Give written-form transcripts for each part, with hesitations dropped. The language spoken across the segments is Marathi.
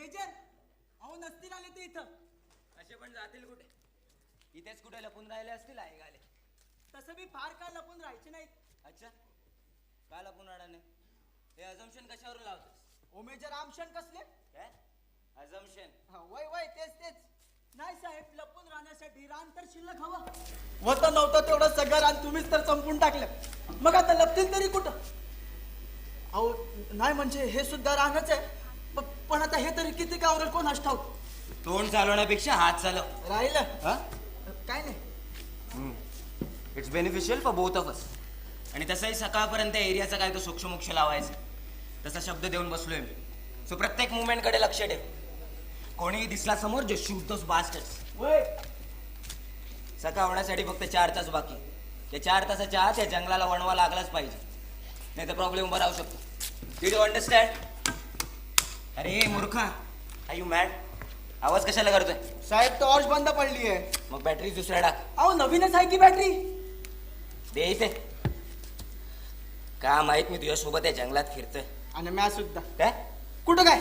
मेजर, अहो नसतील आले ते इथं. असे पण जातील कुठे? इथेच कुठे लपून राहिले असतील आई गाले. तसं मी फार काळ लपून राहायचे नाहीत. अच्छा, का लपून राहणार नाही? हे अजम्पशन कशावर लावतोस? ओ मेजर, आमशन कसले? काय अजम्पशन? वय वय तेच. नाही साहेब, लपून राहण्यासाठी रान तर शिल्लक हवं. होतं नव्हतं तेवढं सगळं रान तुम्हीच तर संपून टाकलं. मग आता लपतील तरी कुठं? अहो नाही म्हणजे हे सुद्धा रानच आहे. पण आता हे तरी किती कावरेल कोण ठाऊक. तोंड चालवण्यापेक्षा हात चालव. राहिलं हा? काय नाही. It's beneficial for both of us. आणि तसंही सकाळपर्यंत एरियाचा काय तो सूक्ष्मोक्ष लावायचा तसा शब्द देऊन बसलोय मी. सो प्रत्येक मुवमेंटकडे लक्ष ठेव. कोणीही दिसला समोर जे शूट दोस बास्टर्स. सकाळ होण्यासाठी फक्त 4 तास बाकी. त्या 4 तासाच्या आत या जंगलाला वणवा लागलाच पाहिजे, नाही तर प्रॉब्लेम उभा राहू शकतो. Did you understand? अरे मूर्खा, आर यू मॅड? आवाज कशाला करतोय? साहेब टॉर्च बंद पडली आहे. मग बॅटरी दुसऱ्या टाक. अहो नवीनच आहे की बॅटरी. दे इथे. का माहित मी तुझ्या सोबत या जंगलात फिरतोय. आणि म्या सुद्धा. काय? कुठं काय?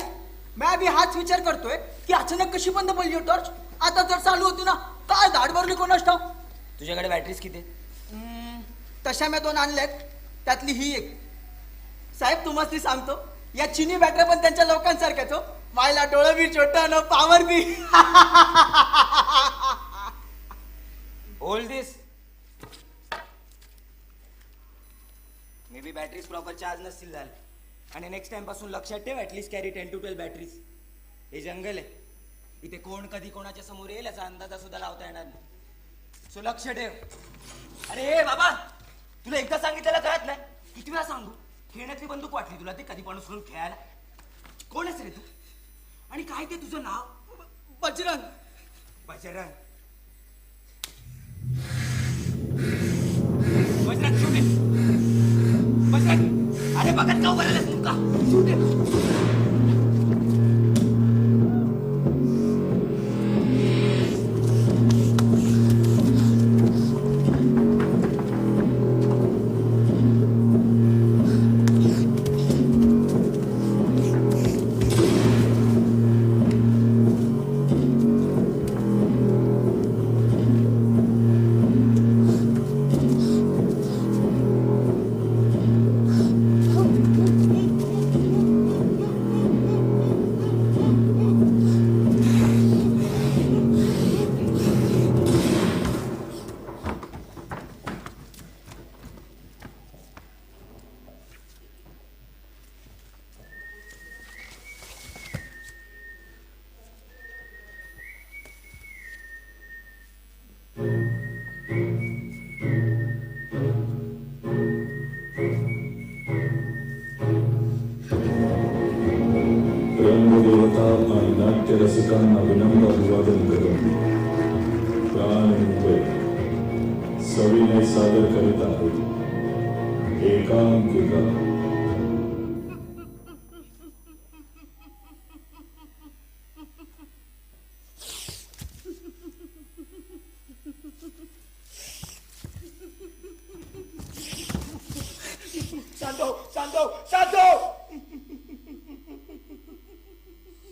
म्या बी हाच विचार करतोय की अचानक कशी बंद पडली टॉर्च. आता जर चालू होती ना काय धाड भरली कोणाच ठाऊक. तुझ्याकडे बॅटरीज किती? तशा मी 2 आणल्यात, त्यातली ही एक. साहेब तुम्हाला सांगतो, या चिनी बॅटऱ्या पण त्यांच्या लोकांसारख्याच हो. मायला डोळं बी छोटा न पावर बी. Hold this. Maybe batteries proper charge नसतील झाले. आणि नेक्स्ट टाइम पासून लक्षात ठेव, ऍटलीस्ट कॅरी 10 to 12 बॅटरीज. हे जंगल आहे, इथे कोण कधी कोणाच्या समोर येईल याचा अंदाजा सुद्धा लावता येणार नाही. सो लक्ष ठेव. अरे बाबा, तुला एकदा सांगितलेलं कळत नाही? किती वेळा सांगू? खेळण्यातली बंदूक वाटली तुला ते कधी पण उचलून खेळायला? कोण आहेस रे तू? आणि काय ते तुझं नाव? बजरंग. बजरंग. Bajrang shoot it. बजरंग, अरे बघत का उभं राहिलास तू का? Shoot it. रसिकांना विनम्र अभिवादन करून प्राणमुळे सविनय सादर करीत आहोत एकांकिका.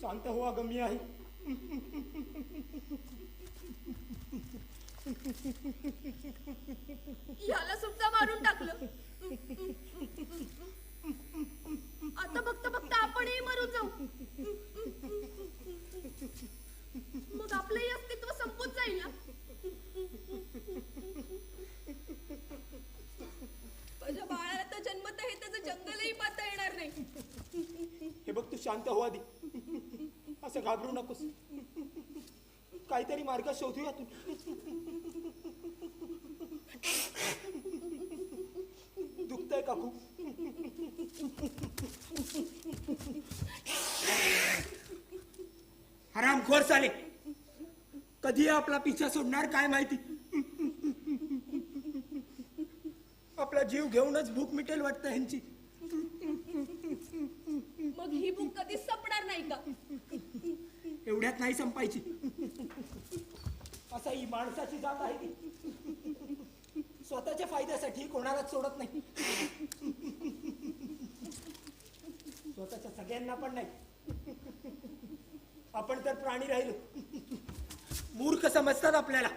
शांत हो अगं, मी आहे. याला सुद्धा मारून टाकलं. आता बघता आपणही मरून जाऊ. मग आपलंही अस्तित्व संपून जाईल ना. माझ्या बाळाला तर जन्मत आहे त्याचं जंगलही पाहता येणार नाही. हे बघ, तू शांत हो आधी. असं घाबरू नकोस. काहीतरी मार्ग शोधूया तू. दुखतंय का खूप? हरामखोर साले, कधी आपला पिछा सोडणार काय माहिती. आपला जीव घेऊनच भूक मिटेल वाटतं ह्यांची. मग ही भूक कधीच संपणार नाही का? एवढ्यात नाही संपायची. असा ही माणसाची जात आहे ती. स्वतःच्या फायद्यासाठी कोणालाच सोडत नाही. स्वतःच्या सगळ्यांना पण नाही. आपण तर प्राणी राहिलो. मूर्ख समजतात आपल्याला.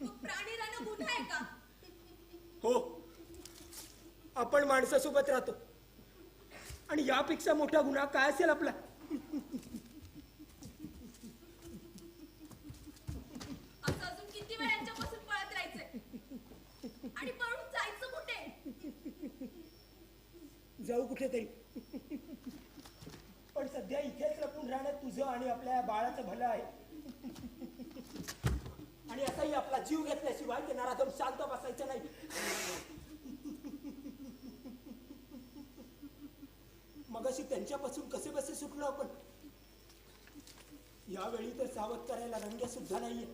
मग प्राणी राहणं गुन्हा आहे का? हो, आपण माणसासोबत राहतो आणि यापेक्षा मोठा गुन्हा काय असेल आपला? असं अजून किती वेळ यांच्यापासून पळत राहायचंय? आणि पळून जायचं कुठे? जाऊ कुठेतरी. पण सध्या इथेच लपून राहण्यात तुझं आणि आपल्या बाळाचं भलं आहे. आणि असाही आपला जीव घेतल्याशिवाय ते नराधम शांत बसायचं नाही. मगाशी त्यांच्यापासून कसे बसे सुटलो आपण. यावेळी तर सावध करायला रंग्या सुद्धा नाहीये.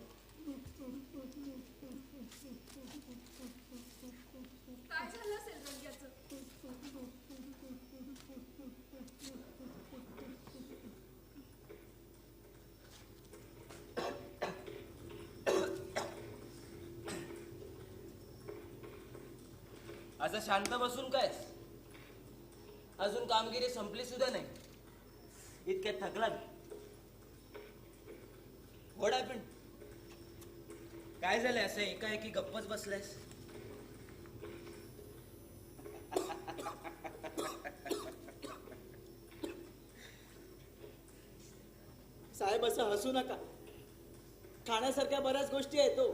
काय झालं असेल रंग्याचं? असं शांत बसून काय? अजून कामगिरी संपली सुद्धा नाही. इतक्यात थकला मी. What happen? काय झालंय असं एकाएकी गप्पच बसलायस? साहेब असं हसू नका. खाण्यासारख्या बऱ्याच गोष्टी आहेत हो.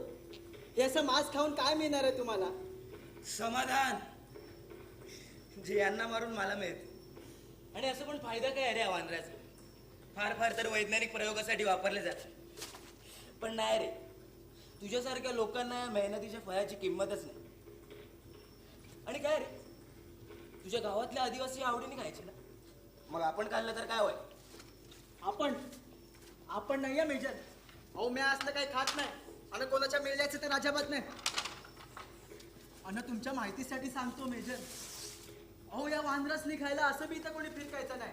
हे असं मांस खाऊन काय मिळणार आहे तुम्हाला? समाधान जे यांना मारून मला मिळते. आणि असं पण फायदा काय रे या वानराचा? फार फार तर वैज्ञानिक प्रयोगासाठी वापरले जातात. पण नाही रे, तुझ्यासारख्या लोकांना या मेहनतीच्या फळाची किंमतच नाही. आणि काय रे, तुझ्या गावातल्या आदिवासी आवडीने खायचे ना, मग आपण खाल्लं तर काय होय? आपण नाही आहे मेजर. अहो मी असलं काही खात नाही आणि कोणाच्या मिळण्याचं तर अजिबात नाही. आणि तुमच्या माहितीसाठी सांगतो मेजर, अहो या वानरसनी खायला असं बी इथं कोणी फिरकायचं नाही.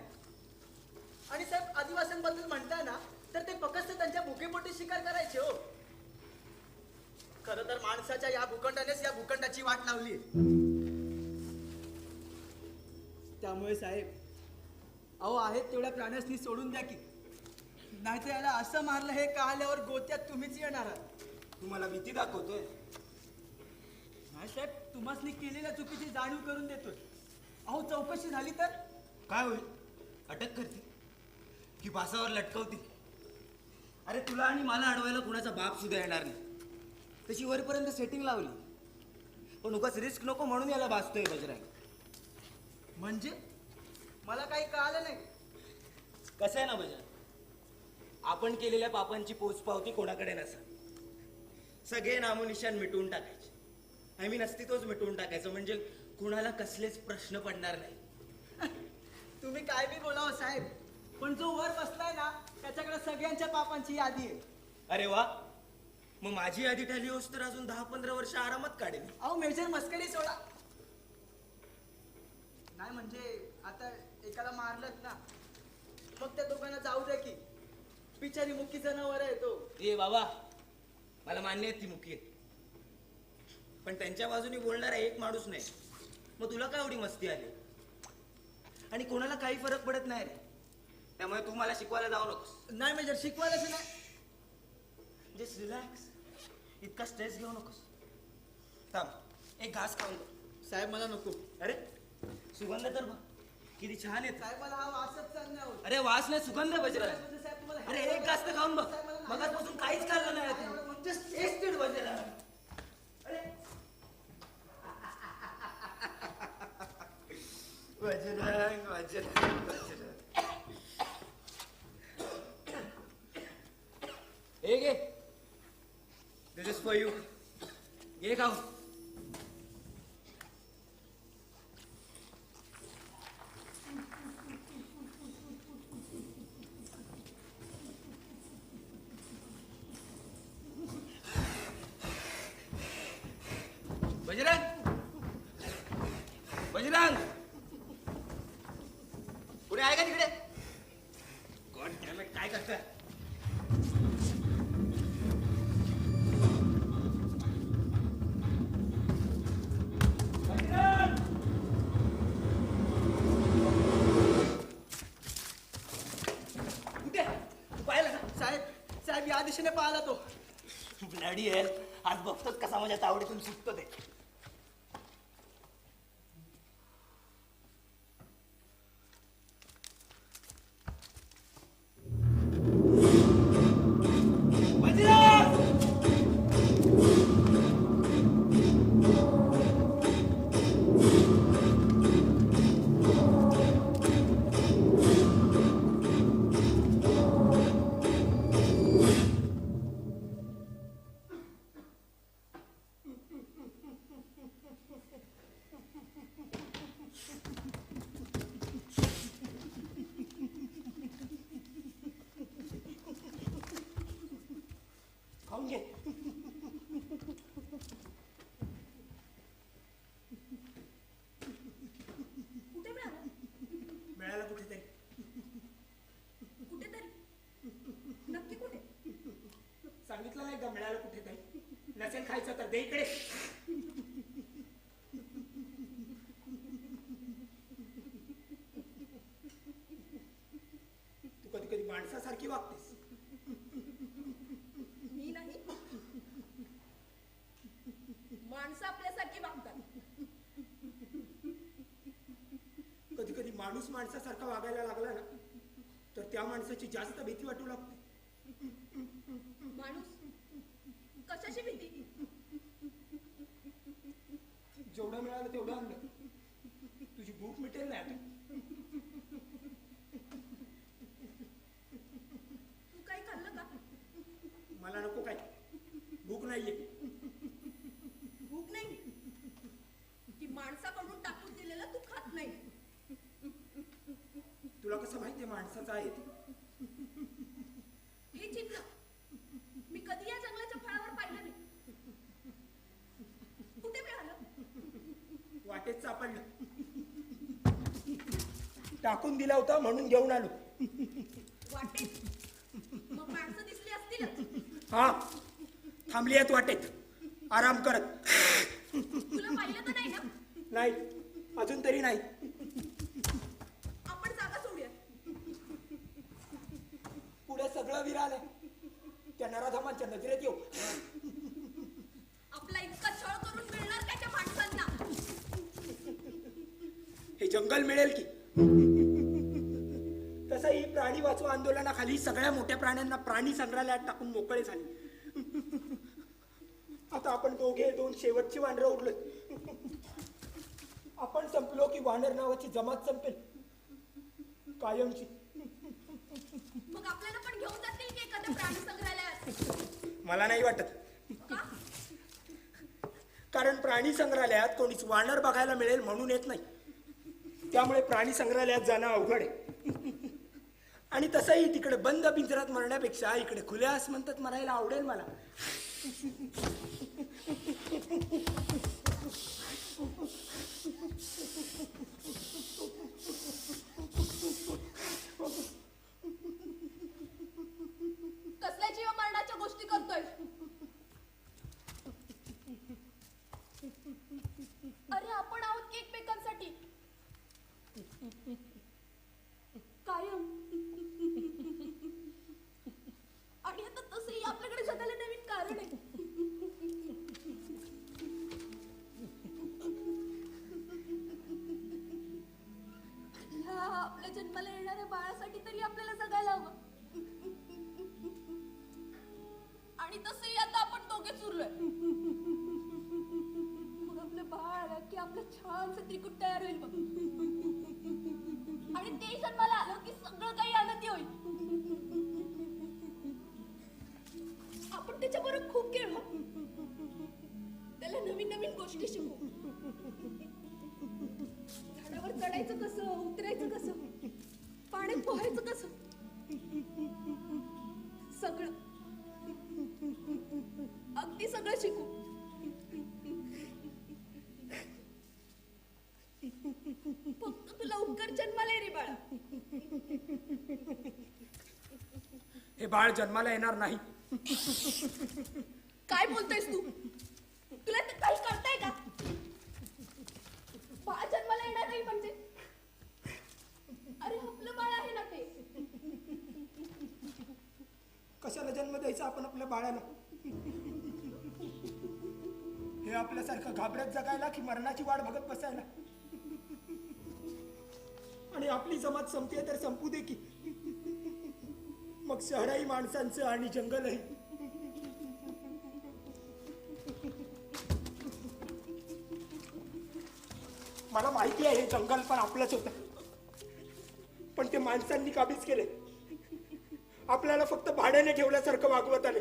आणि साहेब आदिवासींबद्दल म्हणताय ना, तर ते फक्त त्यांच्या भुकेपोटी शिकार करायचे हो. खरं तर माणसाच्या या भूखंडानेच या भूखंडाची वाट लावली. त्यामुळे साहेब, अहो आहेत तेवढ्या प्राण्यासनी सोडून द्या की. नाहीतर याला असं मारलं हे कळाल्यावर गोत्यात तुम्हीच येणार आहात. तुम्हाला भीती दाखवतोय? नाही साहेब, तुम्हासनी केलेल्या चुकीची जाणीव करून देतोय. अहो चौकशी झाली तर काय होईल? अटक करते की फासावर लटकवते? अरे तुला आणि मला अडवायला कुणाचा बाप सुद्धा येणार नाही. तशी वरपर्यंत सेटिंग लावली, पण उगाच रिस्क नको म्हणून याला भासतोय बजरंग. म्हणजे मला काही कळालं नाही. कसं आहे ना बजरंग, आपण केलेल्या पापांची पोचपावती कोणाकडे नसा. सगळे नामोनिशान मिटवून टाकायचे. आय मीन अस्तित्वच मिटवून टाकायचं, म्हणजे कुणाला कसलेच प्रश्न पडणार नाही. तुम्ही काय बी बोलावं साहेब, पण जो वर बसलाय ना त्याच्याकडे सगळ्यांच्या पापांची यादी आहे. अरे वा, मग माझी यादी ठरली होस तर अजून 10-15 वर्ष आरामात काढेल. अहो मेजर मस्करी सोडा. नाही म्हणजे आता एकाला मारलंच ना, मग त्या दोघांना जाऊ द्या की. बिचारी मुक्की जनावर आहे तो. ए बाबा, मला मान्य आहे ती मुकी आहे, पण त्यांच्या बाजूने बोलणारा एक माणूस नाही. मग तुला काय एवढी मस्ती आली? आणि कोणाला काही फरक पडत नाही रे. त्यामुळे तू मला शिकवायला जाऊ नकोस. नाही मेजर, शिकवायलाच नाही. Just relax. इतका स्ट्रेस घेऊ नकोस. थांब, एक घास खाऊन बघ. साहेब मला नको. अरे सुगंध तर बघ, किती छान येत. साहेब मला हा वासच चालणार होता. अरे वास नाही, सुगंध बजरंग. साहेब तुम्हाला अरे एक घास तर खाऊन बघ. मगाचपासून काहीच खाल्लं नाही तू. Just tested Bajrang. अरे बजरंग बजरंग बजरंग. हे घे, दिस इज फॉर यू. घे खाऊ. बजरंग बजरंग, पुढे आहे का तिकडे? गॉड डॅम इट, काय करतोय? पाहिला तो. ब्लडी हेल, आज बघतोच कसा माझ्या तावडीतून सुटतो ते. खाऊन घे. कुठे मिळाला? मिळालं कुठेतरी. कुठेतरी? नक्की कुठे? सांगितलं नाही का मिळालं कुठेतरी. नसेल खायचं तर दे इकडे. तू कधी कधी माणसासारखी वागतेस. मी नाही. माणसं आपल्यासारखी वागतात. कधी कधी माणूस माणसासारखा वागायला लागला ना तर त्या माणसाची जास्त भीती वाटू लागते. माणूस कशाची भीती? जेवढं मिळालं तेवढं आणलं. तुझी भूक मिटेल नाही आता. तू काही खाल्लं का? मला नको काय. भूक नाहीये. भूक नाही की माणसाकडून टाकून दिलेलं तू खात नाही? तुला कसं माहितीये माणसाचं आहे ते? हे चिन्ह मी कधी या जंगलाच्या फळावर पाहिलं नाही. कुठे मिळालं? वाटेत सापडलं. टाकून दिला होता म्हणून घेऊन आलो. वाटेत? मग माणसं दिसली असतीलच. हा, थांबली आहेत वाटेत आराम करत. तुला पाहिलं तर नाही ना? नाही, अजून तरी नाही. आपण जागा सोडूया. पुढे सगळं विरालंय. त्या नराधमांच्या नजरेत येऊ. आपला इतका छळ करून मिळणार काय त्या माणसांना? हे जंगल मिळेल की? तसंही प्राणी वाचवा आंदोलनाखाली सगळ्या मोठ्या प्राण्यांना प्राणी संग्रहालयात टाकून मोकळे झाले. आता आपण दोघे दोन शेवटची वानरं उरलोय. आपण संपलो की वानर नावाची जमात संपेल कायमची. मग आपल्याला पण घेऊन जातील की एखाद्या प्राणी संग्रहालयात? मला नाही वाटत. का? कारण प्राणी संग्रहालयात कोणीच वानर बघायला मिळेल म्हणून येत नाही. त्यामुळे प्राणी संग्रहालयात जाणं अवघड आहे. आणि तसंही तिकडे बंद पिंजरात मरण्यापेक्षा इकडे खुल्या आसमंतात मरायला आवडेल मला. कसल्या जीव मरणाच्या गोष्टी करतोय? अरे आपण आहोत की एकमेकांसाठी कायम. आणि आता तसंही आपल्याकडे जगायला नवीन कारण आहे. ह्या आपल्या जन्माला येणाऱ्या बाळासाठी तरी आपल्याला जगायला हवं. आणि तसंही आता आपण दोघेच उरलोय. मग आपलं बाळ आलं की आपलं छानसं त्रिकूट तयार होईल बघ. आणि ते जन्माला आलं की सगळं काही आनंदी होईल. आपण त्याच्याबरोबर खूप खेळू. त्याला नवीन नवीन गोष्टी शिकू. झाडावर चढायचं कसं, उतरायचं कसं, पाण्यात पोहायचं कसं, सगळं अगदी सगळं शिकू. फक्त तुला लवकर जन्माला ये रे बाळा. हे बाळ जन्माला येणार नाही. काय बोलतोयस तू? तुला तर काही कळतंय का? बाळ जन्माला येणार नाही म्हणजे? अरे आपलं बाळ आहे ना ते. कशाला जन्म द्यायचा आपण आपल्या बाळाला. हे आपल्यासारखं घाबरत जगायला की मरणाची वाट बघत बसायला. आणि आपली जमात संपते तर संपू दे की. मग शहरही माणसांचं आणि जंगलही. मला माहिती आहे हे जंगल पण आपलंच होतं, पण ते माणसांनी काबीज केले. आपल्याला फक्त भाड्याने ठेवल्यासारखं वागवत आले.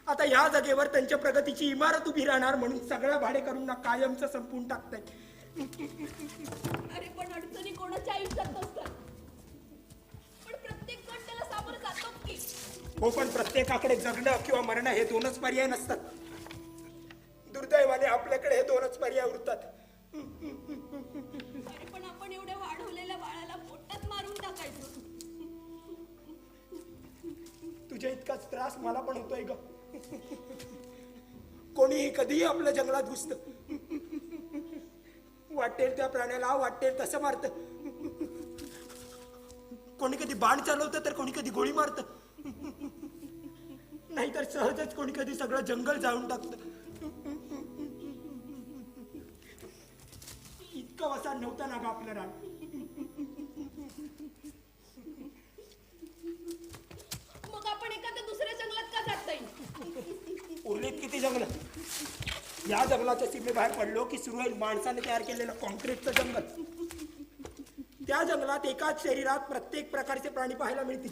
आता ह्या जागेवर त्यांच्या प्रगतीची इमारत उभी राहणार म्हणून सगळ्या भाडेकरूंना कायमचं संपवून टाकतायत. अरे पण अडचणी कोणाच्या आयुष्यात नसतात, पण प्रत्येक जण त्याला सामोरं जातोच की. हो, पण प्रत्येकाकडे जगणं किंवा मरणं हे दोनच पर्याय नसतात. दुर्दैवाने आपल्याकडे हे दोनच पर्याय उरतात. अरे पण आपण एवढ्या वाढवलेल्या बाळाला पोटात मारून टाकायचं. तुझ्या इतकाच त्रास मला पण होतोय ग. कोणीही कधीही आपल्या जंगलात घुसत. वाटेल त्या प्राण्याला वाटेल तसं मारत. कोणी कधी बाण चालवतं तर कोणी कधी गोळी मारत. नाहीतर सहजच कोणी कधी सगळं जंगल जाळून टाकत. इतकं वसान नव्हतं ना ग आपलं रान. मग आपण एखाद्या दुसऱ्या जंगलात का जाता येईल? उरलीत किती जंगल. या जंगलाच्या सीमेबाहेर पडलो की सुरू होईल माणसाने तयार केलेलं कॉन्क्रीटचं जंगल. त्या जंगलात एकाच शरीरात प्रत्येक प्रकारचे प्राणी पाहायला मिळतील.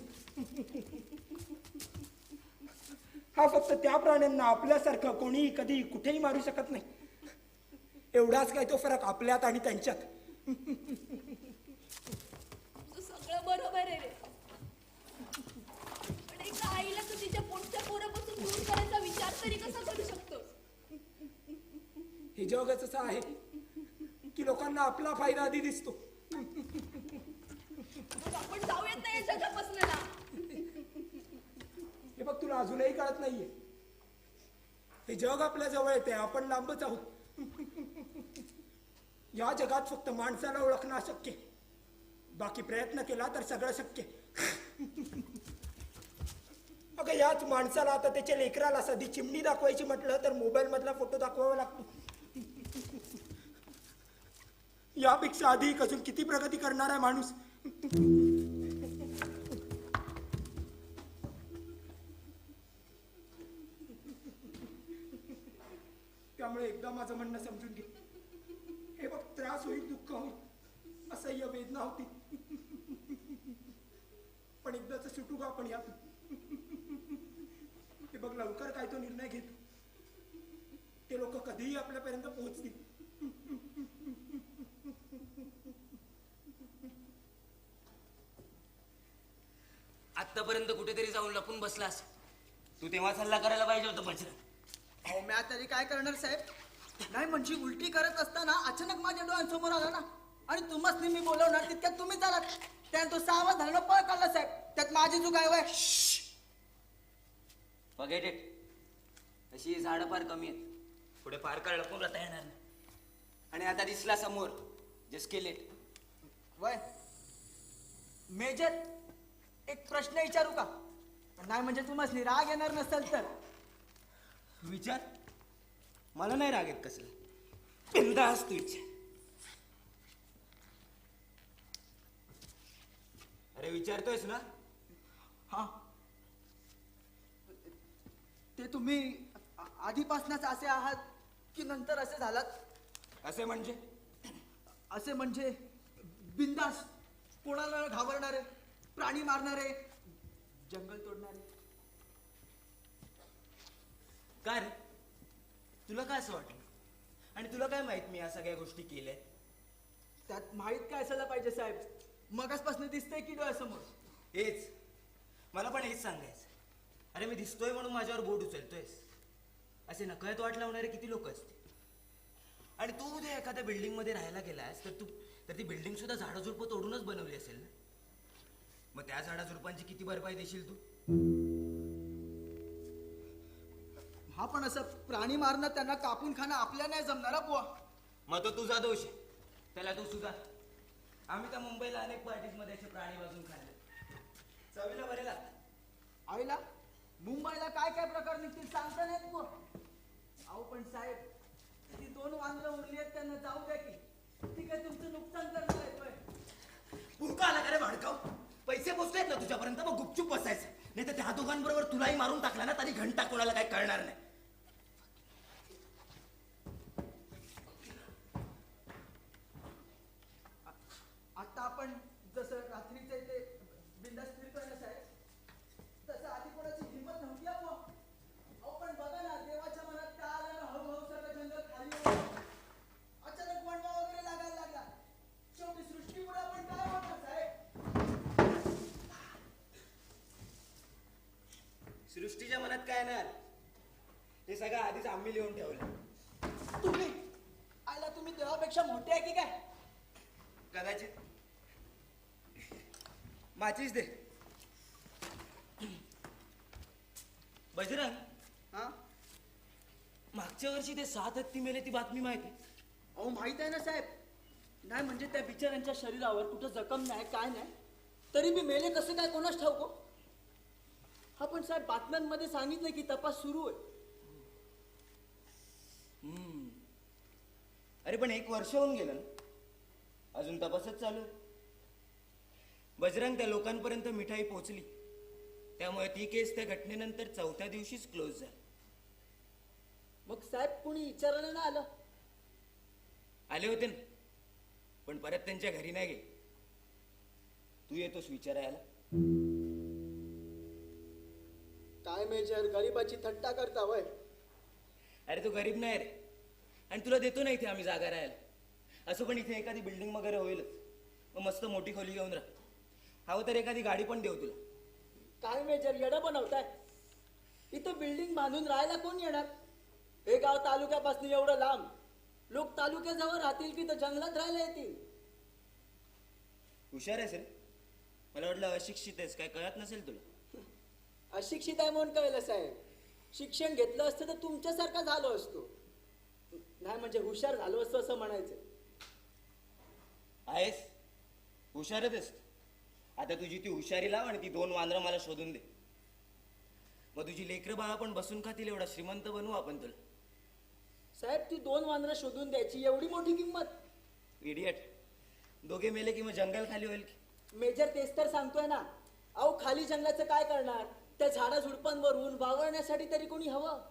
हा फक्त त्या प्राण्यांना आपल्यासारखं कोणीही कधी कुठेही मारू शकत नाही. एवढाच काय तो फरक आपल्यात आणि त्यांच्यात. तू सगळं बरोबर आहे रे, पण एका आईला तू तिच्या पोटच्या पोरापासून दूर करायचा विचार तरी कसा करू शकतोस? हे जगच असं आहे की लोकांना आपला फायदा आधी दिसतो. मग आपण जाऊयात ना या जगापासून ना. हे बघ, तुला अजूनही कळत नाहीये. हे जग आपल्या जवळ येते, आपण लांबच आहोत. या जगात फक्त माणसाला ओळखणं अशक्य. बाकी प्रयत्न केला तर सगळं शक्य. अगं, याच माणसाला आता त्याच्या लेकराला साधी चिमणी दाखवायची म्हटलं तर मोबाईल मधला फोटो दाखवावा लागतो. यापेक्षा अधिक अजून किती प्रगती करणार आहे माणूस. त्यामुळे एकदा माझं म्हणणं समजून घे. हे बघ, त्रास होईल, दुःख होईल, असह्य वेदना होती, पण एकदाच सुटू का आपण यातून. हे बघ, लवकर काय तो निर्णय घेत ते लोक कधीही आपल्यापर्यंत पोहोचतील. आतापर्यंत कुठेतरी जाऊन लपून बसलास. तू तेव्हा सल्ला करायला पाहिजे होतं बजरंग. अहो, म्या तरी काय करणार साहेब. नाही म्हणजे उलटी करत असताना अचानक माझ्या डोळ्यांसमोर आला ना, आणि तुम्हाच मी बोलवणार तितक्यात तुम्हीच आलात. त्यानं तो सावध झाला, पळ काढला साहेब. त्यात माझी चूक आहे वय. Forget it. अशी झाडं फार कमी आहेत, पुढे फार काळ लपून राहता येणार नाही. आणि आता दिसला समोर, जस्ट किल इट. वय मेजर, एक प्रश्न विचारू का? नाही म्हणजे तुम्हाला राग येणार नसेल तर. विचार. मला नाही राग येत कसला. बिनधास्त तू विचार. अरे विचारतोयस ना? हा, ते तुम्ही आधीपासूनच असे आहात की नंतर असे झालात? असे म्हणजे? असे म्हणजे बिंदास, कोणाला घाबरणारे, प्राणी मारणारे, जंगल तोडणारे. काय रे, तुला काय असं वाटलं? आणि तुला काय माहित मी या सगळ्या गोष्टी केल्या? त्यात माहित काय असायला पाहिजे साहेब? मगासपासून दिसतंय की डोळ्यासमोर. हेच, मला पण हेच सांगायचं. अरे मी दिसतोय म्हणून माझ्यावर बोट उचलतोयस. असे नकळत वाट लावणारे किती लोक असते. आणि तू उद्या एखाद्या बिल्डिंग मध्ये राहायला गेलास तर ती बिल्डिंग सुद्धा झाडझुडपं तोडूनच बनवली असेल ना. मग त्या झाडाझुडपांची किती भरपाई देशील तू? हा, पण असं प्राणी मारणं, त्यांना कापून खाणं आपल्या नाही जमणार बुवा. मग तो तुझा दोष आहे, त्याला तू सुधार. आम्ही तर मुंबईला अनेक पार्टीज मध्ये असे प्राणी वाजून खाल्ले, चवीला बरे लागतात. आईला मुंबईला काय काय प्रकार निघतील सांगता नाहीत बुवा. अहो पण साहेब ती 2 वांद्र उरली आहेत त्यांना जाऊ द्या की. ती काय तुमचं नुकसान करणार आहेत होय? पुरका आला का रे भाडकाव? पैसे पोचलेत ना तुझ्यापर्यंत, मग गुपचूप बसायचं. नाही तर त्या दोघांबरोबर तुलाही मारून टाकला ना तरी घंटा कोणाला काही कळणार नाही. आता आपण जसं रात्रीचे ते बिंदास फिरतोय ना साहेब, तसं आधी कोणाची हिंमत नव्हती हा बुवा. अहो पण बघा ना, देवाच्या मनात काय आलं ना, हळूहळू सगळं जंगल खाली होतं. अचानक वणवा वगैरे लागायला लागला. शेवटी सृष्टीपुढे आपण काय होणार साहेब? सृष्टीच्या मनात काय नाही आलं. हे सगळं आधीच आम्ही लिहून ठेवलं. तुम्ही आयला तुम्ही देवापेक्षा मोठे आहे की काय? कदाचित. माचीच दे. बजरंग, हा मागच्या वर्षी ते 7 हत्ती मेले ती बातमी माहिती? अहो माहित आहे ना साहेब. नाही म्हणजे त्या बिचाऱ्यांच्या शरीरावर कुठं जखम नाही काय नाही, तरी मी मेले कसं काय कोणाच ठाऊको. हा पण साहेब बातम्यांमध्ये सांगितलं की तपास सुरू आहे. अरे पण 1 वर्ष होऊन गेलं ना, अजून तपासच चालू आहे. बजरंग, त्या लोकांपर्यंत मिठाई पोचली, त्यामुळे ती केस त्या घटनेनंतर 4थ्या दिवशीच क्लोज झाली. मग साहेब कोणी विचारायला ना आलं? आले होते ना, पण परत त्यांच्या घरी नाही गेले. तू येतोस विचारायला? काय मेजर, गरीबाची थट्टा करता वय? अरे तू गरीब नाही रे, आणि तुला देतो ना इथे आम्ही जागा राहायला. असं पण इथे एखादी बिल्डिंग वगैरे होईलच, मग मस्त मोठी खोली घेऊन राहा. हवं तर एखादी गाडी पण देऊ तुला. काय मेजर येडं बनवताय? इथं बिल्डिंग बांधून राहायला कोण येणार? हे गाव तालुक्यापासून एवढं लांब, लोक तालुक्याजवळ राहतील की तर जंगलात राहायला येतील. हुशार आहेस रे. मला वाटलं अशिक्षित आहेस, काय कळत नसेल तुला. अशिक्षित आहे म्हणून कळलं साहेब. शिक्षण घेतलं असतं तर तुमच्यासारखा झालो असतो. नाही म्हणजे हुशार झालो असतो असं म्हणायचं. आहेस हुशारच आहेस. आता तुझी ती हुशारी लाव आणि ती 2 वांद्र मला शोधून दे. मग तुझी लेकरं बाळा पण बसून खातील एवढा श्रीमंत बनवू आपण तुला. साहेब ती 2 वांद्र शोधून द्यायची एवढी मोठी किंमत? इडियट. दोघे मेले की मग जंगल खाली होईल की. मेजर तेच तर सांगतोय ना. अहो खाली जंगलाचं काय करणार? त्या झाडा झुडपांवरून वावरण्यासाठी तरी कोणी हवं.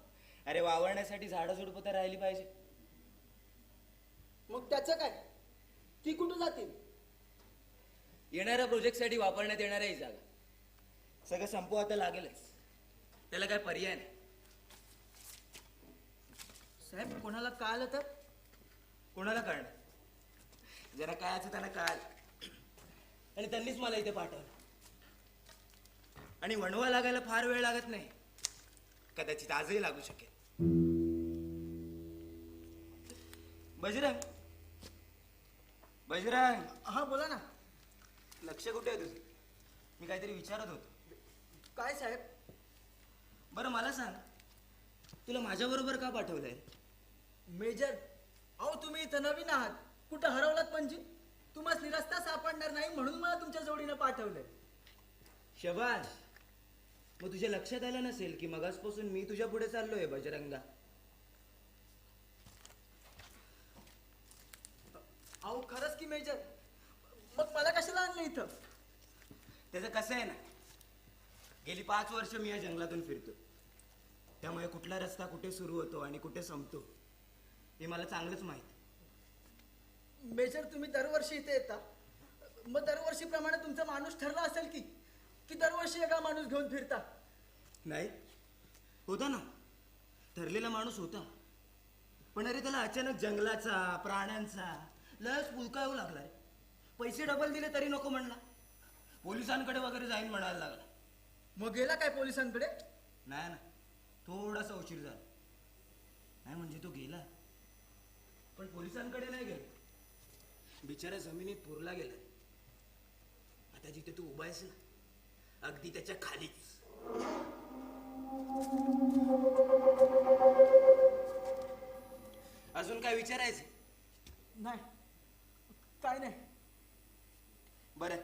अरे वावरण्यासाठी झाडं झुडपं तर राहिली पाहिजे. मग त्याचं काय? ती कुठं जातील? येणाऱ्या प्रोजेक्टसाठी वापरण्यात येणाऱ्या ही जागा. सगळं संपू आता लागेलच, त्याला काय पर्याय नाही. साहेब कोणाला कळलं तर? कोणाला कळणार? जरा कळायचं त्यांना कळालं, आणि त्यांनीच मला इथे पाठवलं. आणि वणवा लागायला फार वेळ लागत नाही, कदाचित आजही लागू शकेल. बजरंग, बजरंग, हा बोला ना. लक्ष कुठे आहे तुझं? मी काहीतरी विचारत होतो. काय साहेब? बरं मला सांग, तुला माझ्याबरोबर का पाठवलंय? मेजर अहो तुम्ही इथं नवीन आहात, कुठं हरवलात म्हणजे? तुम्हाला रस्ता सापडणार नाही म्हणून मला तुमच्या जोडीनं पाठवलंय. शबाश. मग तुझ्या लक्षात आलं नसेल की मगासपासून मी तुझ्या पुढे चाललोय बजरंगा. अहो खरंच की मेजर, मग मला कशाला आणलं इथं? त्याचं कसं आहे ना, गेली 5 वर्ष मी या जंगलातून फिरतो, त्यामुळे कुठला रस्ता कुठे सुरू होतो आणि कुठे संपतो हे मला चांगलंच माहिती. मेजर तुम्ही दरवर्षी इथे येता, मग दरवर्षीप्रमाणे तुमचा माणूस ठरला असेल की दरवर्षी एका माणूस घेऊन फिरता? नाही होता ना, ठरलेला माणूस होता, पण अरे त्याला अचानक जंगलाचा प्राण्यांचा लस पुलका येऊ लागला रे. पैसे डबल दिले तरी नको म्हणला, पोलिसांकडे वगैरे जाईन म्हणायला लागला. मग गेला काय पोलिसांकडे? नाही ना, थोडासा उशीर झाला. नाही म्हणजे तो गेला, पण पोलिसांकडे नाही गेला, बिचारा जमिनीत पुरला गेला. आता जिथे तू उभा आहेस ना, अगदी त्याच्या खालीच. अजून काय विचारायचं? नाही काय नाही. बरं,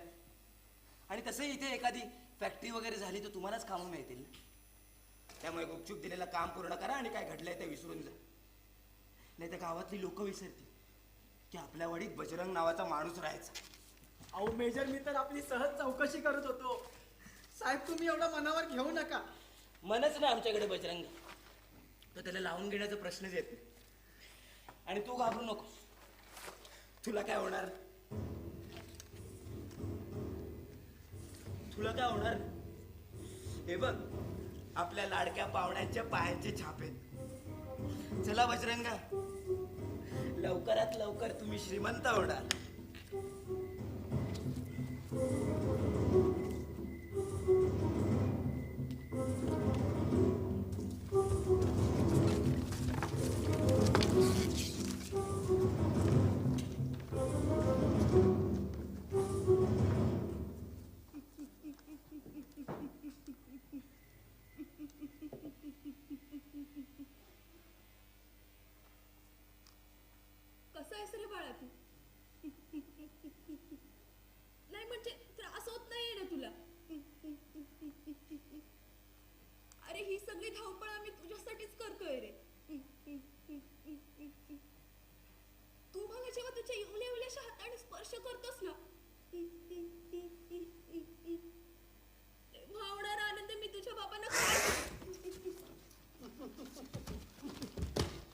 आणि तसंही इथे एखादी फॅक्टरी वगैरे झाली तर तुम्हालाच कामं मिळतील ना. त्यामुळे गुपचूप दिलेलं काम पूर्ण करा आणि काय घडलंय ते विसरून जा. नाही तर गावातली लोक विसरतील की आपल्या वाडीत बजरंग नावाचा माणूस राहायचा. अहो मेजर, मी तर आपली सहज चौकशी करत होतो. साहेब तुम्ही एवढं मनावर घेऊ नका. मनच ना आमच्याकडे बजरंग, तर त्याला लावून घेण्याचा प्रश्नच येत नाही. आणि तू घाबरू नको, तुला काय होणार, तुला काय होणार. हे बघ, आपल्या लाडक्या पाहुण्यांच्या पायांचे छापे. चला बजरंगा, लवकरात लवकर तुम्ही श्रीमंत होणार. कसं आहेस रे बाळा तू? नाही म्हणजे त्रास होत नाहीये ना तुला? अरे ही सगळी धावपळ आम्ही तुझ्यासाठीच करतोय रे. तू मला जेव्हा तुझ्या इवल्या इवल्याशा हाताने स्पर्श करतोस ना, तेव्हा होणारा आनंद मी तुझ्या बाबांना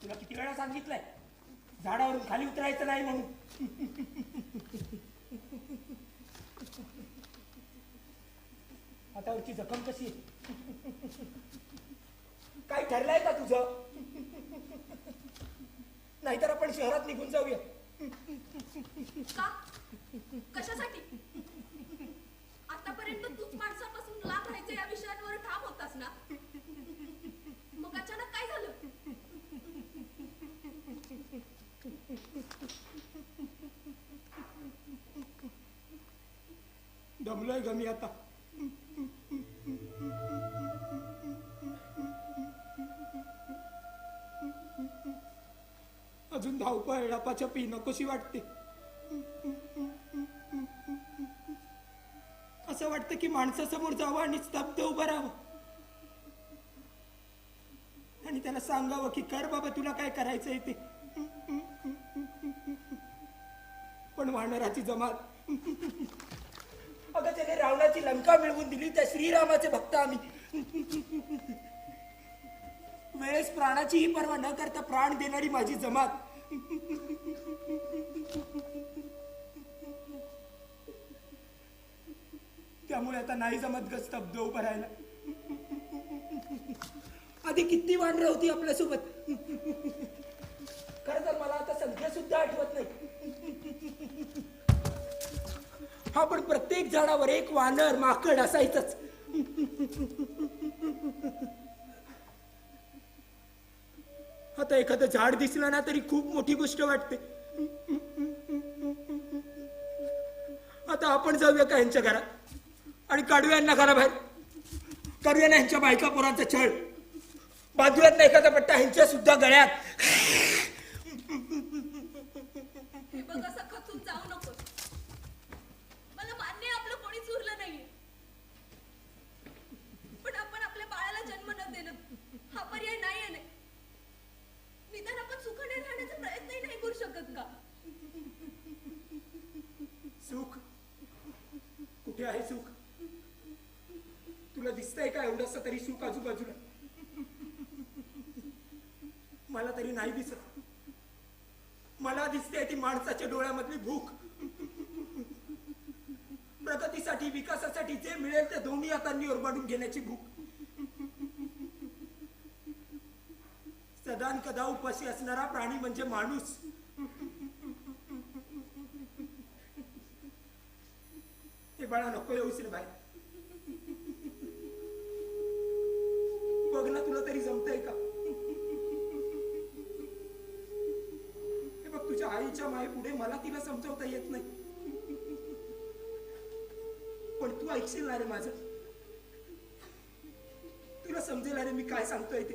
तुला किती वेळा सांगितलंय झाडावरून खाली उतरायचं नाही म्हणून. हातावरची जखम कशी आहे? काय ठरलंय का तुझं? नाहीतर आपण शहरात निघून जाऊया. का? कशासाठी? आतापर्यंत तूच माणसापासून लांब राहायचं या विषयांवर ठाम होतास ना, मग अचानक काय झालं? दमलोय ग मी आता. अजून धावपळ डपाछपी नकोशी वाटते. असं वाटतं की माणसासमोर जावं आणि स्तब्ध उभं राहावं आणि त्याला सांगावं की कर बाबा तुला काय करायचंय ते. पण वानराची जमात, अगं त्याने रावणाची लंका मिळवून दिली, त्या श्रीरामाचे भक्त आम्ही. वेळेस प्राणाचीही पर्वा न करता प्राण देणारी माझी जमात. त्यामुळे आता नाही जमत ग स्तब्ध उभं राहायला. आधी किती वानरं होती आपल्यासोबत, खरं तर मला आता संख्या सुद्धा आठवत नाही. हा पण प्रत्येक झाडावर एक वानर माकड असायचंच. आता एखादं झाड दिसलं ना तरी खूप मोठी गोष्ट वाटते. आता आपण जाऊया का यांच्या घरात आणि काढूया यांना घराबाहेर. करूया ना यांच्या बायका पोरांचा छळ. बाजूयात ना एखादा पट्टा ह्यांच्या सुद्धा गळ्यात. हे बघ, असं खचून जाऊ नकोस. मला मान्य आहे आपलं कोणीच उरलं नाहीये, पण आपण आपल्या बाळाला जन्म न देणं हा पर्याय नाहीये ना. निदान आपण सुखाने राहण्याचा प्रयत्नही नाही करू शकत का? सुख कुठे आहे? सुख तुला दिसतंय का एवढंस तरी सुख आजूबाजूला? मला तरी नाही दिसत. मला दिसते ती माणसाच्या डोळ्यामधली भूक. प्रगतीसाठी, विकासासाठी जे मिळेल ते दोन्ही हातांनी ओरबाडून घेण्याची भूक. सदान कदा उपाशी असणारा प्राणी म्हणजे माणूस. हे बाळा नको येऊस रे बाहेर. बघ ना तुला तरी जमतंय का? हे बघ, तुझ्या आईच्या मायेपुढे मला तिला समजवता येत नाही, पण तू ऐकशील ना रे माझं? तुला समजेल अरे मी काय सांगतोय ते.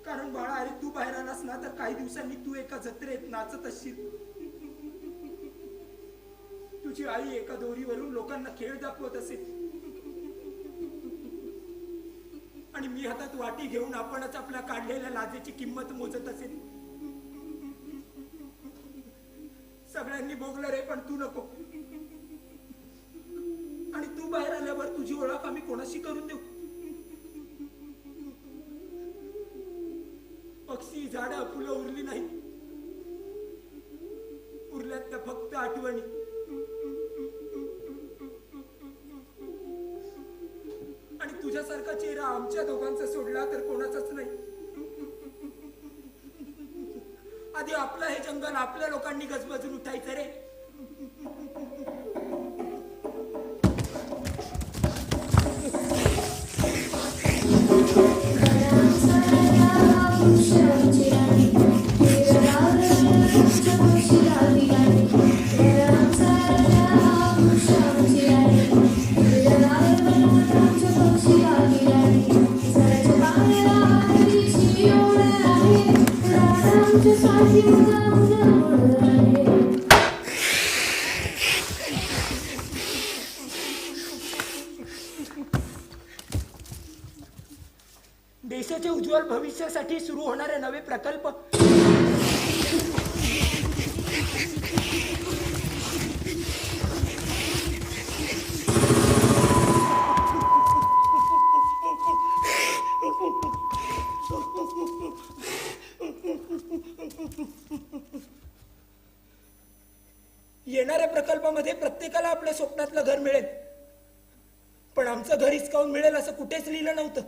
कारण बाळा, अरे तू बाहेर आलास ना तर काही दिवसांनी तू एका जत्रेत नाचत असशील. तुझी आई एका दोरीवरून लोकांना खेळ दाखवत असेल आणि मी हातात वाटी घेऊन आपणच आपल्या काढलेल्या लाजेची किंमत मोजत असेल. सगळ्यांनी भोगलं रे, पण तू नको. आणि तू बाहेर आल्यावर तुझी ओळख आम्ही कोणाशी करून देऊ? पक्षी, झाडं, फुलं उरली नाही, उरल्यात त्या फक्त आठवणी. आणि तुझ्यासारखा चेहरा आमच्या दोघांचा सोडला तर कोणाचाच नाही. आधी आपलं हे जंगल आपल्या लोकांनी गजबजून उठायचं रे. देशाच्या उज्ज्वल भविष्यासाठी सुरू होणारे नवे प्रकल्प येणाऱ्या प्रकल्पामध्ये प्रत्येकाला आपल्या स्वप्नातलं घर मिळेल, पण आमचं घर हिसकावून मिळेल असं कुठेच लिहिलं नव्हतं.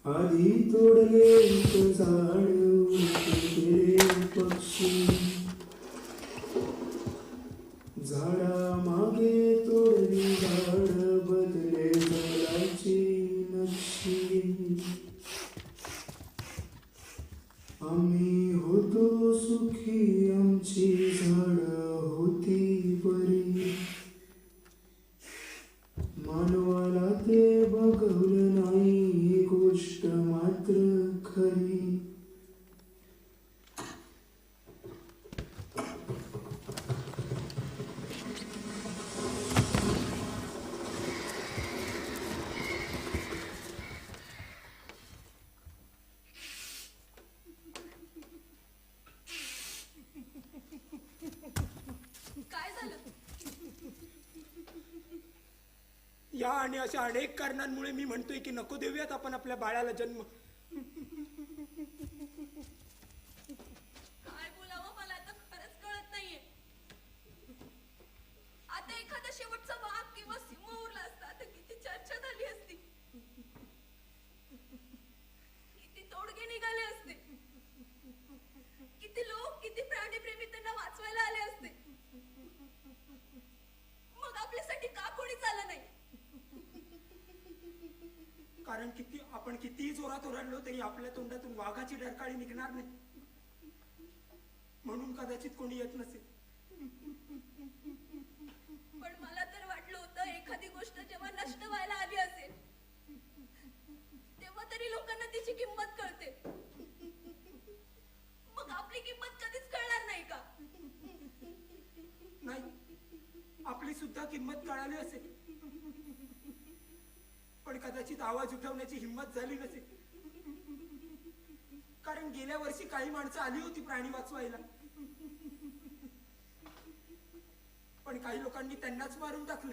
आधी तोडले झाड पक्षी झाडा मागे तोडली झाड बदले झाडाची नक्षी आम्ही होतो सुखी आमची झाड होती बरी मानवाला ते बघवलं नाही ही गोष्ट मात्र खरी काय झालं? या आणि अशा अनेक कारणांमुळे मी म्हणतोय की नको देऊयात आपण आपल्या बाळाला जन्म. काय बोलावं मला आता खरंच कळत नाहीये. आता एखादा शेवटचा वाघ किंवा सिंह उरला असता तर किती चर्चा झाली असती, किती तोडगे निघाले असते, किती लोक, किती प्राणीप्रेमी त्यांना वाचवायला आले असते. मग आपल्यासाठी का कोणीच आलं नाही? कारण आपण कितीही जोरात ओरडलो तरी आपल्या तोंडातून वाघाची डरकाळी निघणार नाही, म्हणून कदाचित कोणी येत नसेल. पण मला तर वाटलं होतं एखादी गोष्ट जेव्हा नष्ट व्हायला आली असेल तेव्हा तरी लोकांना तिची किंमत कळते. मग आपली किंमत कधीच कळणार नाही का? नाही, आपली सुद्धा किंमत कळाली असेल, पण कदाचित आवाज उठवण्याची हिंमत झाली नसेल. कारण गेल्या वर्षी काही माणसं आली होती प्राणी वाचवायला, काही लोकांनी त्यांनाच मारून टाकलं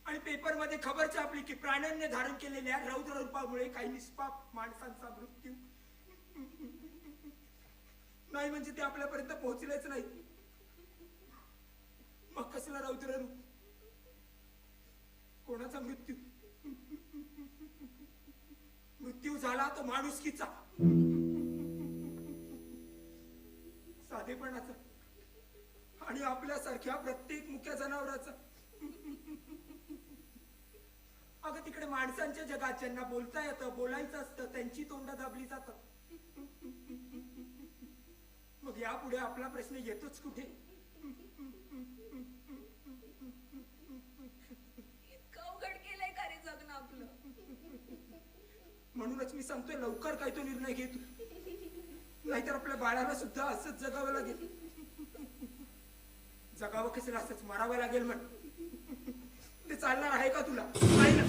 आणि पेपरमध्ये खबर छापली की प्राण्यांनी धारण केलेल्या रौद्र रूपामुळे काही निष्पाप माणसांचा मृत्यू. नाही म्हणजे ते आपल्यापर्यंत पोहोचलेच नाही. मग कसला रौद्र रूप, कोणाचा मृत्यू? मृत्यू झाला तो माणुसकीचा, साधेपणाचा आणि आपल्यासारख्या प्रत्येक मुख्य जनावराचा. अगं तिकडे माणसांच्या जगात ज्यांना बोलता येतं, बोलायचं असतं, त्यांची तोंड दाबली जातात. मग यापुढे आपला प्रश्न येतोच कुठे? इतकं अवघड केलंय का रे जगणं आपलं? म्हणूनच मी सांगतोय लवकर काय तो निर्णय घेतो, नाहीतर आपल्या बाळाला सुद्धा असंच जगावं लागेल. जगावं कसं असंच मारावं लागेल म्हण. ते चालणार आहे का तुला? नाही ना.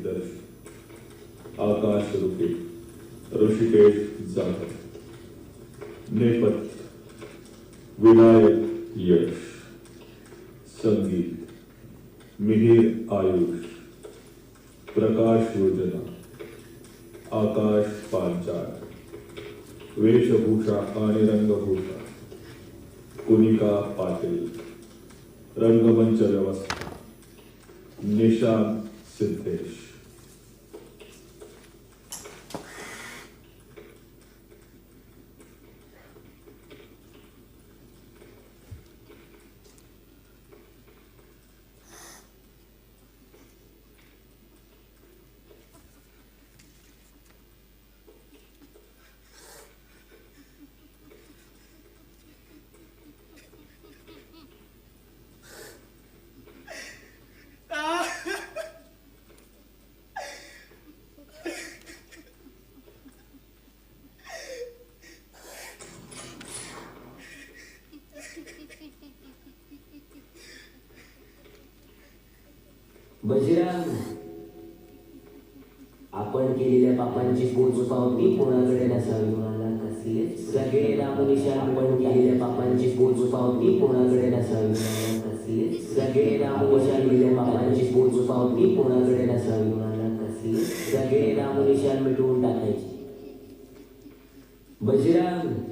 दिग्दर्शक आकाश रुके, ऋषिकेश जाधव. नेपथ्य विनायक यश. संगीत मिहिर आयुष, प्रकाश योजना आकाश पांचाळ. वेशभूषा आणि रंगभूषा कुनिका पाटील. रंगमंच व्यवस्था निशांत सिद्धेश. बजरंग, आपण केलेल्या पापांची पोचपावती कोणाकडे नसावी मला कसले सगळे रामनिशान. आपण केलेल्या पापांची पोचपावती कोणाकडे नसावी मला कसले सगळे रामनिशान. केलेल्या पापांची पोचपावती कोणाकडे नसावी मला कसले सगळे रामनिशान मिटवून टाकायचे. बजरंग,